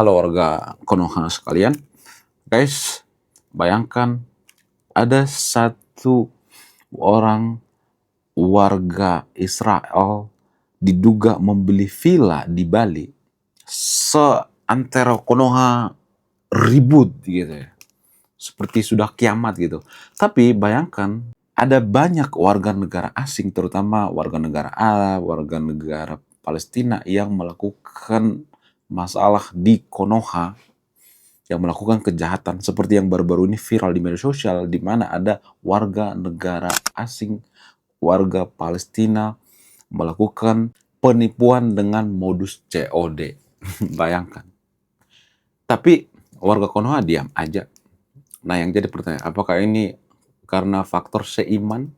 Halo warga Konoha sekalian, guys, bayangkan ada satu orang warga Israel diduga membeli villa di Bali seantero Konoha ribut gitu ya, seperti sudah kiamat gitu. Tapi bayangkan ada banyak warga negara asing, terutama warga negara Arab, warga negara Palestina yang melakukan masalah di Konoha, yang melakukan kejahatan seperti yang baru-baru ini viral di media sosial, di mana ada warga negara asing, warga Palestina melakukan penipuan dengan modus COD. Bayangkan. Tapi warga Konoha diam aja. Nah, yang jadi pertanyaan, apakah ini karena faktor seiman?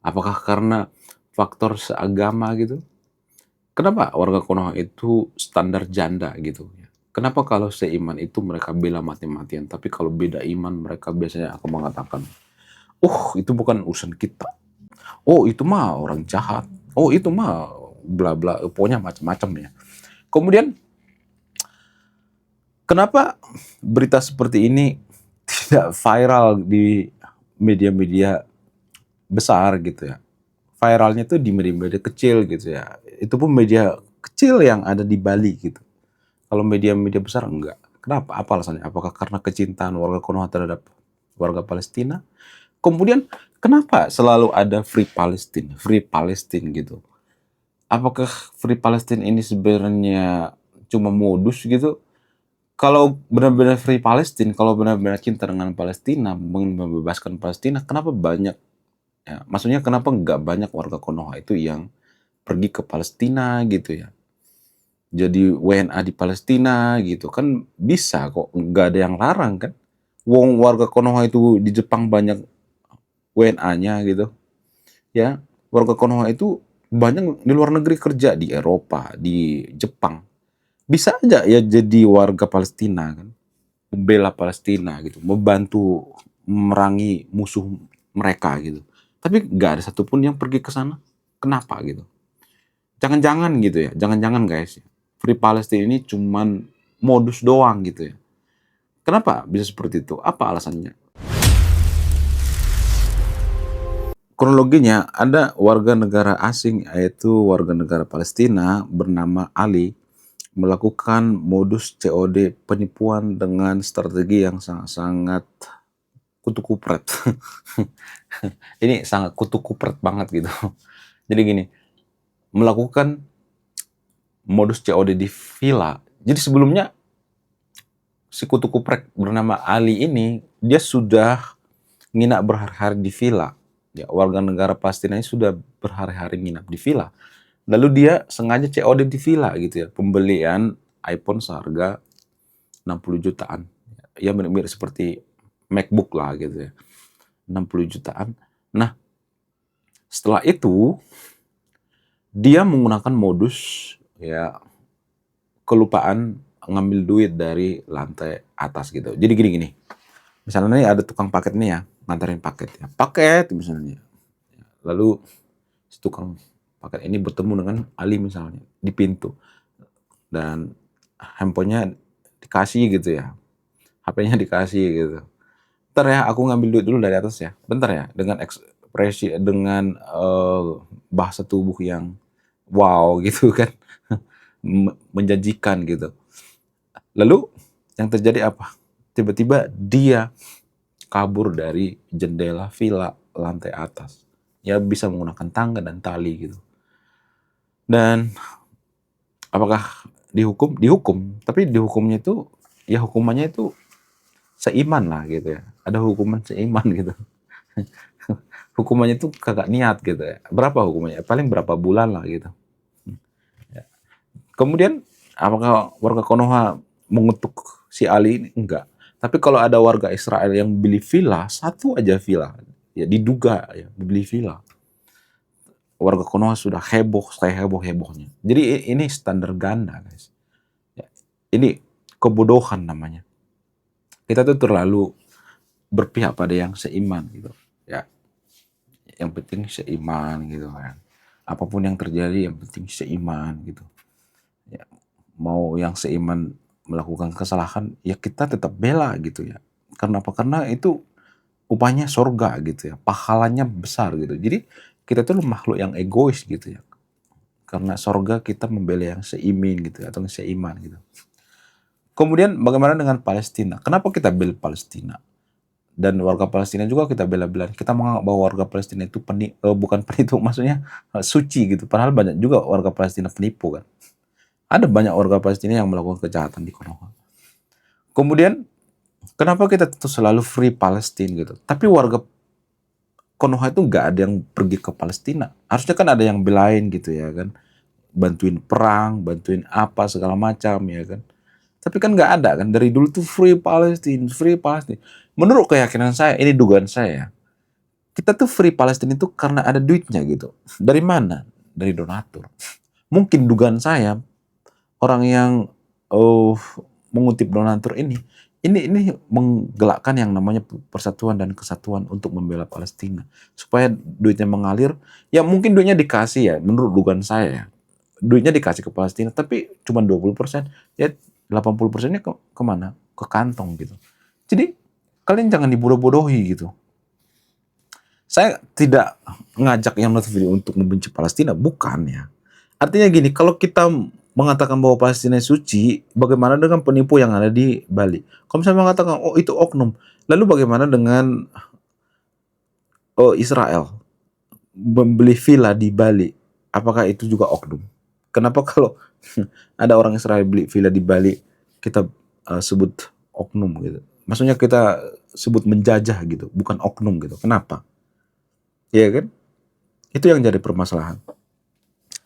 Apakah karena faktor seagama gitu? Kenapa warga Konoha itu standar janda gitu? Kenapa kalau seiman itu mereka bela mati-matian, tapi kalau beda iman mereka biasanya akan mengatakan, itu bukan urusan kita. Oh, itu mah orang jahat. Oh, itu mah bla bla, pokoknya macam-macam ya. Kemudian, kenapa berita seperti ini tidak viral di media-media besar gitu ya? Viralnya tuh di media-media kecil gitu ya. Itu pun media kecil yang ada di Bali gitu. Kalau media-media besar enggak. Kenapa? Apa alasannya? Apakah karena kecintaan warga Konoha terhadap warga Palestina? Kemudian kenapa selalu ada Free Palestine? Free Palestine gitu. Apakah Free Palestine ini sebenarnya cuma modus gitu? Kalau benar-benar Free Palestine, kalau benar-benar cinta dengan Palestina, membebaskan Palestina, kenapa banyak, ya, maksudnya kenapa nggak banyak warga Konoha itu yang pergi ke Palestina gitu ya? Jadi WNA di Palestina gitu kan bisa kok, nggak ada yang larang kan. Wong warga Konoha itu di Jepang banyak WNA-nya gitu ya. Warga Konoha itu banyak di luar negeri kerja, di Eropa, di Jepang. Bisa aja ya jadi warga Palestina kan, membela Palestina gitu, membantu memerangi musuh mereka gitu. Tapi nggak ada satupun yang pergi ke sana. Kenapa gitu? Jangan-jangan gitu ya, jangan-jangan guys, Free Palestine ini cuman modus doang gitu ya. Kenapa bisa seperti itu? Apa alasannya? Kronologinya, ada warga negara asing, yaitu warga negara Palestina bernama Ali, melakukan modus COD penipuan dengan strategi yang sangat-sangat kutu-kupret. Ini sangat kutu-kupret banget gitu. Jadi gini, melakukan modus COD di villa. Jadi sebelumnya si kutu kuprek bernama Ali ini, dia sudah nginap berhari-hari di villa. Ya, warga negara Palestina ini sudah berhari-hari nginap di villa. Lalu dia sengaja COD di villa gitu ya, pembelian iPhone seharga 60 jutaan. Ya mirip-mirip seperti MacBook lah gitu ya, 60 jutaan. Nah, setelah itu dia menggunakan modus ya kelupaan ngambil duit dari lantai atas gitu. Jadi gini-gini, misalnya nih ada tukang paket nih ya, nganterin paket ya. Paket misalnya. Lalu si tukang paket ini bertemu dengan Ali misalnya di pintu. Dan handphonenya dikasih gitu ya. HP-nya dikasih gitu. Bentar ya, aku ngambil duit dulu dari atas ya. Bentar ya, dengan ekspresi, dengan bahasa tubuh yang wow gitu kan. Menjanjikan gitu. Lalu yang terjadi apa? Tiba-tiba dia kabur dari jendela villa lantai atas. Ya bisa menggunakan tangga dan tali gitu. Dan apakah dihukum? Dihukum. Tapi dihukumnya itu, ya hukumannya itu seiman lah gitu ya. Ada hukuman seiman gitu. Hukumannya itu kagak niat gitu ya. Berapa hukumannya? Paling berapa bulan lah gitu. Ya. Kemudian apakah warga Konoha mengutuk si Ali ini? Enggak. Tapi kalau ada warga Israel yang beli villa, satu aja villa, ya diduga ya beli villa, warga Konoha sudah heboh, saya heboh-hebohnya. Jadi ini standar ganda, guys. Ya, ini kebodohan namanya. Kita tuh terlalu berpihak pada yang seiman gitu. Ya, yang penting seiman gitu kan. Apapun yang terjadi yang penting seiman gitu. Ya, mau yang seiman melakukan kesalahan, ya kita tetap bela gitu ya. Karena apa? Karena itu upahnya surga gitu ya, pahalanya besar gitu. Jadi kita tuh makhluk yang egois gitu ya. Karena surga kita membela yang seiman gitu atau yang seiman gitu. Kemudian bagaimana dengan Palestina? Kenapa kita bela Palestina? Dan warga Palestina juga kita bela-belain. Kita menganggap bahwa warga Palestina itu bukan penipu, maksudnya suci gitu. Padahal banyak juga warga Palestina penipu kan. Ada banyak warga Palestina yang melakukan kejahatan di Konoha. Kemudian kenapa kita tuh selalu free Palestine gitu? Tapi warga Konoha itu nggak ada yang pergi ke Palestina. Harusnya kan ada yang belain gitu ya kan. Bantuin perang, bantuin apa segala macam ya kan. Tapi kan nggak ada kan. Dari dulu tuh free Palestine, free Palestine. Menurut keyakinan saya, ini dugaan saya ya. Kita tuh free Palestine itu karena ada duitnya gitu. Dari mana? Dari donatur. Mungkin dugaan saya, orang yang oh, mengutip donatur ini menggelakkan yang namanya persatuan dan kesatuan untuk membela Palestina supaya duitnya mengalir. Ya mungkin duitnya dikasih ya, menurut dugaan saya ya, duitnya dikasih ke Palestina tapi cuma 20%, ya 80%-nya kemana? Ke kantong gitu. Jadi kalian jangan dibodoh-bodohi gitu. Saya tidak ngajak yang nonton video untuk membenci Palestina, bukan ya. Artinya gini, kalau kita mengatakan bahwa Palestina suci, bagaimana dengan penipu yang ada di Bali? Kalau misalnya mengatakan, oh itu oknum, lalu bagaimana dengan Israel membeli villa di Bali? Apakah itu juga oknum? Kenapa kalau ada orang Israel beli villa di Bali, kita sebut oknum gitu? Maksudnya kita sebut menjajah gitu, bukan oknum gitu. Kenapa? Iya kan? Itu yang jadi permasalahan.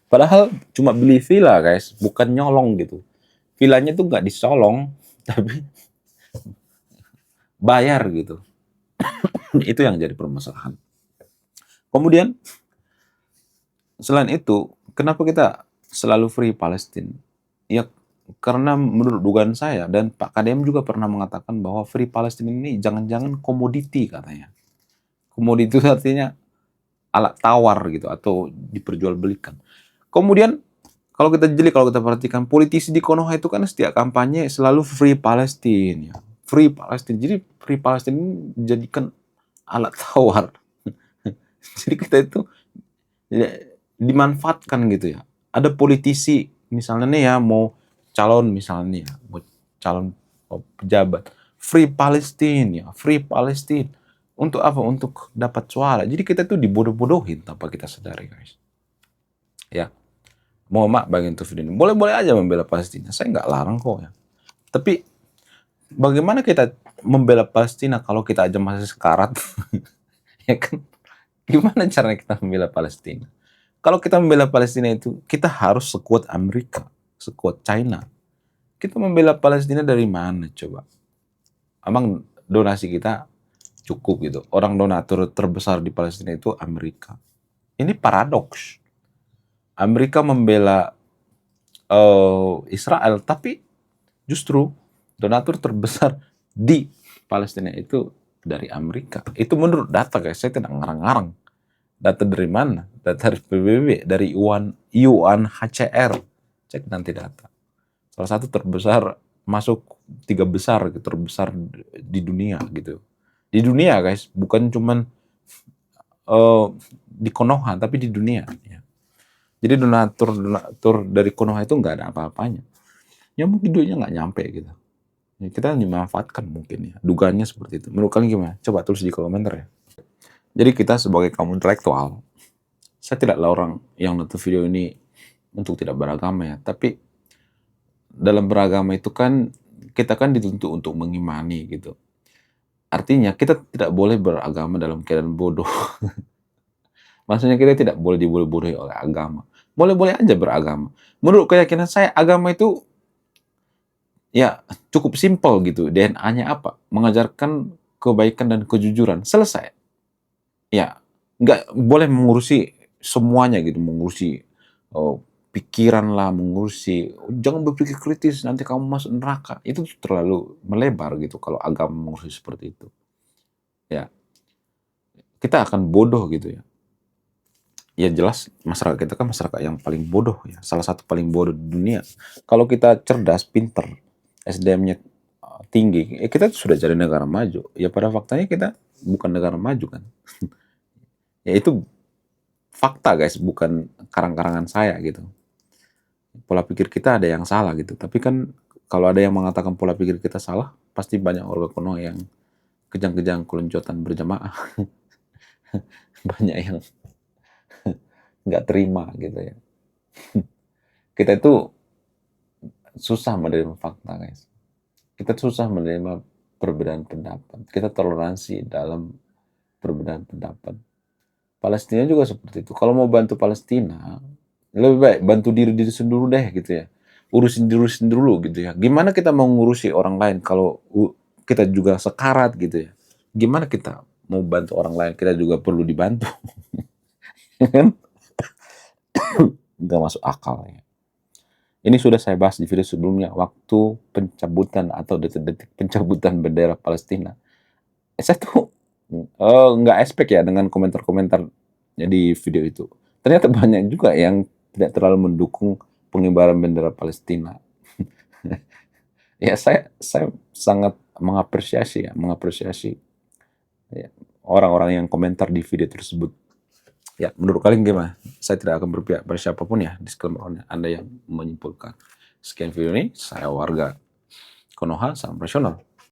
Padahal cuma beli villa guys, bukan nyolong gitu. Villanya tuh nggak disolong, tapi bayar gitu. Itu yang jadi permasalahan. Kemudian selain itu, kenapa kita selalu free Palestine? Ya karena menurut dugaan saya dan Pak KDM juga pernah mengatakan bahwa free Palestine ini jangan-jangan komoditi katanya. Komoditi itu artinya alat tawar gitu atau diperjualbelikan. Kemudian kalau kita perhatikan politisi di Konoha itu kan setiap kampanye selalu free Palestine ya. Free Palestine. Jadi free Palestine ini dijadikan alat tawar. Jadi kita itu ya, dimanfaatkan gitu ya. Ada politisi misalnya nih ya mau calon misalnya nih ya, mau calon pejabat free Palestine ya, free Palestine. Untuk apa? Untuk dapat suara. Jadi kita tuh dibodoh-bodohin tanpa kita sadari guys. Ya. Mau mak bagian tuh video ini. Boleh-boleh aja membela Palestina. Saya nggak larang kok ya. Tapi bagaimana kita membela Palestina kalau kita aja masih sekarat? Ya kan? Gimana caranya kita membela Palestina? Kalau kita membela Palestina itu, kita harus sekuat Amerika, sekuat China. Kita membela Palestina dari mana coba? Emang donasi kita cukup gitu. Orang donatur terbesar di Palestina itu Amerika. Ini paradoks. Amerika membela Israel, tapi justru donatur terbesar di Palestina itu dari Amerika. Itu menurut data guys, saya tidak ngarang-ngarang. Data dari mana? Data dari PBB, dari UNHCR. Cek nanti data. Salah satu terbesar, masuk 3 besar, terbesar di dunia gitu. Di dunia guys, bukan cuman di Konoha, tapi di dunia. Ya. Jadi donatur dari Konoha itu nggak ada apa-apanya. Ya mungkin duitnya nggak nyampe gitu. Ya, kita dimanfaatkan mungkin ya. Dugaannya seperti itu. Menurut kalian gimana? Coba tulis di komentar ya. Jadi kita sebagai kaum intelektual, saya tidaklah orang yang nonton video ini untuk tidak beragama ya. Tapi dalam beragama itu kan kita kan dituntut untuk mengimani gitu. Artinya kita tidak boleh beragama dalam keadaan bodoh. Maksudnya kita tidak boleh dibodoh-bodohi oleh agama. Boleh-boleh aja beragama. Menurut keyakinan saya agama itu ya cukup simpel gitu. DNA-nya apa? Mengajarkan kebaikan dan kejujuran. Selesai. Ya, nggak boleh mengurusi semuanya gitu. Mengurusi pikiran lah, mengurusi jangan berpikir kritis nanti kamu masuk neraka. Itu terlalu melebar gitu kalau agama mengurusi seperti itu. Ya, kita akan bodoh gitu ya. Ya jelas masyarakat kita kan masyarakat yang paling bodoh ya, salah satu paling bodoh di dunia. Kalau kita cerdas, pinter, SDM-nya tinggi, kita sudah jadi negara maju. Ya pada faktanya kita bukan negara maju kan. Ya itu fakta guys, bukan karang-karangan saya gitu. Pola pikir kita ada yang salah gitu. Tapi kan kalau ada yang mengatakan pola pikir kita salah, pasti banyak warga Konoha yang kejang-kejang keluncutan berjamaah. Banyak yang nggak terima gitu ya. Kita itu susah menerima fakta guys. Kita susah menerima perbedaan pendapat. Kita toleransi dalam perbedaan pendapat. Palestina juga seperti itu. Kalau mau bantu Palestina, lebih baik bantu diri sendiri deh gitu ya. Urusin dulu gitu ya. Gimana kita mau ngurusi orang lain kalau kita juga sekarat gitu ya. Gimana kita mau bantu orang lain, kita juga perlu dibantu. Kan? Nggak masuk akal ya. Ini sudah saya bahas di video sebelumnya, waktu pencabutan atau detik-detik pencabutan bendera Palestina. Saya tuh nggak expect ya dengan komentar-komentar di video itu. Ternyata banyak juga yang tidak terlalu mendukung pengibaran bendera Palestina. Ya saya sangat mengapresiasi ya, orang-orang yang komentar di video tersebut. Ya, menurut kalian gimana? Saya tidak akan berpihak pada siapapun ya, disclaimer Anda yang menyimpulkan. Sekian video ini, saya warga Konoha, salam rasional.